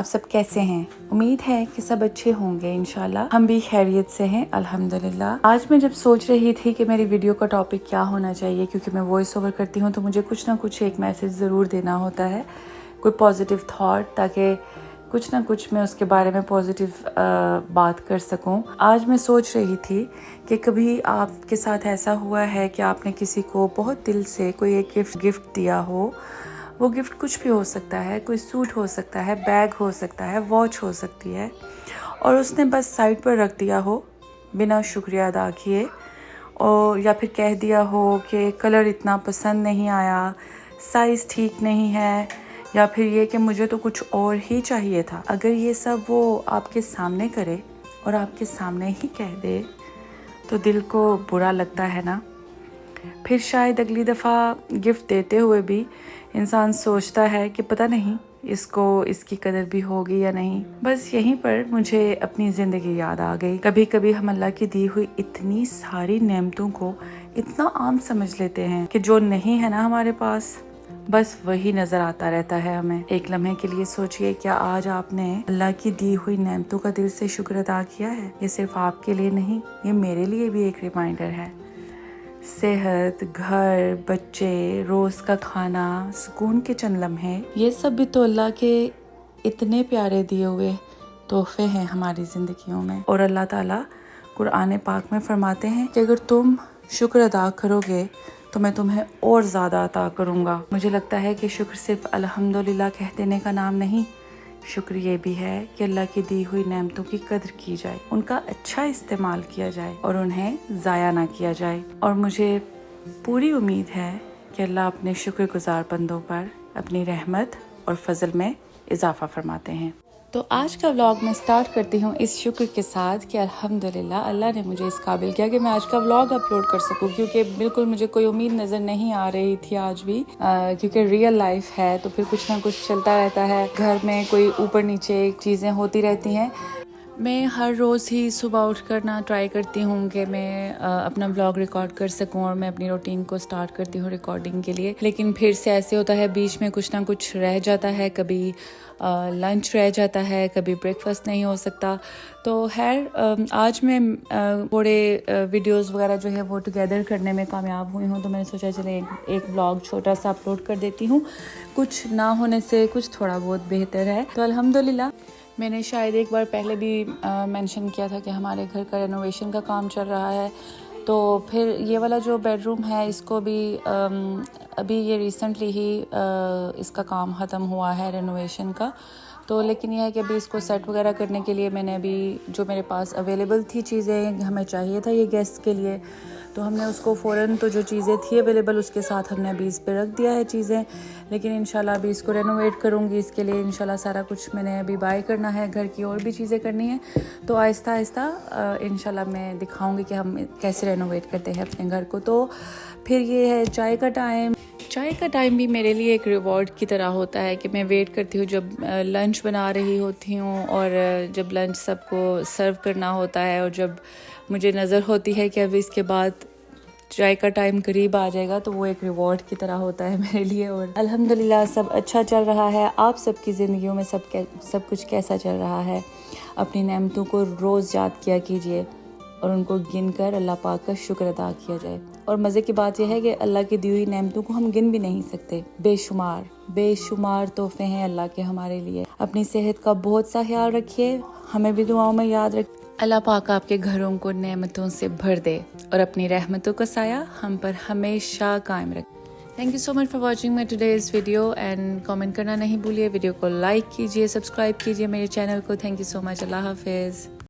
آپ سب کیسے ہیں؟ امید ہے کہ سب اچھے ہوں گے انشاءاللہ. ہم بھی خیریت سے ہیں الحمدللہ. آج میں جب سوچ رہی تھی کہ میری ویڈیو کا ٹاپک کیا ہونا چاہیے، کیونکہ میں وائس اوور کرتی ہوں تو مجھے کچھ نہ کچھ ایک میسج ضرور دینا ہوتا ہے، کوئی پازیٹیو تھاٹ، تاکہ کچھ نہ کچھ میں اس کے بارے میں پازیٹیو بات کر سکوں. آج میں سوچ رہی تھی کہ کبھی آپ کے ساتھ ایسا ہوا ہے کہ آپ نے کسی کو بہت دل سے کوئی ایک گفٹ دیا ہو. وہ گفٹ کچھ بھی ہو سکتا ہے، کوئی سوٹ ہو سکتا ہے، بیگ ہو سکتا ہے، واچ ہو سکتی ہے، اور اس نے بس سائڈ پر رکھ دیا ہو بنا شکریہ ادا کیے، اور یا پھر کہہ دیا ہو کہ کلر اتنا پسند نہیں آیا، سائز ٹھیک نہیں ہے، یا پھر یہ کہ مجھے تو کچھ اور ہی چاہیے تھا. اگر یہ سب وہ آپ کے سامنے کرے اور آپ کے سامنے ہی کہہ دے تو دل کو برا لگتا ہے نا. پھر شاید اگلی دفعہ گفٹ دیتے ہوئے بھی انسان سوچتا ہے کہ پتہ نہیں اس کو اس کی قدر بھی ہوگی یا نہیں. بس یہیں پر مجھے اپنی زندگی یاد آ گئی. کبھی کبھی ہم اللہ کی دی ہوئی اتنی ساری نعمتوں کو اتنا عام سمجھ لیتے ہیں کہ جو نہیں ہے نا ہمارے پاس، بس وہی نظر آتا رہتا ہے ہمیں. ایک لمحے کے لیے سوچئے، کیا آج آپ نے اللہ کی دی ہوئی نعمتوں کا دل سے شکر ادا کیا ہے؟ یہ صرف آپ کے لیے نہیں، یہ میرے لیے بھی ایک ریمائنڈر ہے. صحت، گھر، بچے، روز کا کھانا، سکون کے چند لمحے، یہ سب بھی تو اللہ کے اتنے پیارے دیے ہوئے تحفے ہیں ہماری زندگیوں میں. اور اللہ تعالیٰ قرآن پاک میں فرماتے ہیں کہ اگر تم شکر ادا کرو گے تو میں تمہیں اور زیادہ عطا کروں گا. مجھے لگتا ہے کہ شکر صرف الحمدللہ کہہ دینے کا نام نہیں، شکر یہ بھی ہے کہ اللہ کی دی ہوئی نعمتوں کی قدر کی جائے، ان کا اچھا استعمال کیا جائے اور انہیں ضائع نہ کیا جائے. اور مجھے پوری امید ہے کہ اللہ اپنے شکر گزار بندوں پر اپنی رحمت اور فضل میں اضافہ فرماتے ہیں. تو آج کا ولاگ میں سٹارٹ کرتی ہوں اس شکر کے ساتھ کہ الحمدللہ اللہ نے مجھے اس قابل کیا کہ میں آج کا ولاگ اپلوڈ کر سکوں، کیونکہ بالکل مجھے کوئی امید نظر نہیں آ رہی تھی آج بھی، کیونکہ ریئل لائف ہے تو پھر کچھ نہ کچھ چلتا رہتا ہے گھر میں، کوئی اوپر نیچے چیزیں ہوتی رہتی ہیں. میں ہر روز ہی صبح اٹھ کر ٹرائی کرتی ہوں کہ میں اپنا ولاگ ریکارڈ کر سکوں، اور میں اپنی روٹین کو سٹارٹ کرتی ہوں ریکارڈنگ کے لیے. لیکن پھر سے ایسے ہوتا ہے بیچ میں کچھ نہ کچھ رہ جاتا ہے، کبھی لنچ رہ جاتا ہے، کبھی بریک فاسٹ نہیں ہو سکتا. تو آج میں تھوڑے ویڈیوز وغیرہ جو ہے وہ ٹوگیدر کرنے میں کامیاب ہوئی ہوں، تو میں نے سوچا چلے ایک ولاگ چھوٹا سا اپلوڈ کر دیتی ہوں. کچھ نہ ہونے سے کچھ تھوڑا بہت بہتر ہے. تو الحمدللہ میں نے شاید ایک بار پہلے بھی مینشن کیا تھا کہ ہمارے گھر کا رینوویشن کا کام چل رہا ہے. تو پھر یہ والا جو بیڈ روم ہے اس کو بھی ابھی یہ ریسنٹلی ہی اس کا کام ختم ہوا ہے رینوویشن کا. تو لیکن یہ ہے کہ ابھی اس کو سیٹ وغیرہ کرنے کے لیے میں نے ابھی جو میرے پاس اویلیبل تھی چیزیں، ہمیں چاہیے تھا یہ گیسٹ کے لیے، تو ہم نے اس کو فوراً تو جو چیزیں تھی اویلیبل اس کے ساتھ ہم نے ابھی اس پہ رکھ دیا ہے چیزیں. لیکن انشاءاللہ ابھی اس کو رینوویٹ کروں گی، اس کے لیے انشاءاللہ سارا کچھ میں نے ابھی بائی کرنا ہے، گھر کی اور بھی چیزیں کرنی ہیں. تو آہستہ آہستہ انشاءاللہ میں دکھاؤں گی کہ ہم کیسے رینوویٹ کرتے ہیں اپنے گھر کو. تو پھر یہ ہے چائے کا ٹائم. چائے کا ٹائم بھی میرے لیے ایک ریوارڈ کی طرح ہوتا ہے کہ میں ویٹ کرتی ہوں جب لنچ بنا رہی ہوتی ہوں، اور جب لنچ سب کو سرو کرنا ہوتا ہے، اور جب مجھے نظر ہوتی ہے کہ اب اس کے بعد چائے کا ٹائم قریب آ جائے گا، تو وہ ایک ریوارڈ کی طرح ہوتا ہے میرے لیے. اور الحمدللہ سب اچھا چل رہا ہے. آپ سب کی زندگیوں میں سب کچھ کیسا چل رہا ہے؟ اپنی نعمتوں کو روز یاد کیا کیجئے اور ان کو گن کر اللہ پاک کا شکر ادا کیا جائے. اور مزے کی بات یہ ہے کہ اللہ کی دی ہوئی نعمتوں کو ہم گن بھی نہیں سکتے. بے شمار تحفے ہیں اللہ کے ہمارے لیے. اپنی صحت کا بہت سا خیال رکھیے، ہمیں بھی دعاؤں میں یاد رکھیے. اللہ پاک آپ کے گھروں کو نعمتوں سے بھر دے اور اپنی رحمتوں کا سایہ ہم پر ہمیشہ قائم رکھے. Thank you so much for watching my today's video, and comment کرنا نہیں بھولیے. ویڈیو کو لائک کیجیے، سبسکرائب کیجیے میرے چینل کو. تھینک یو سو مچ. اللہ حافظ.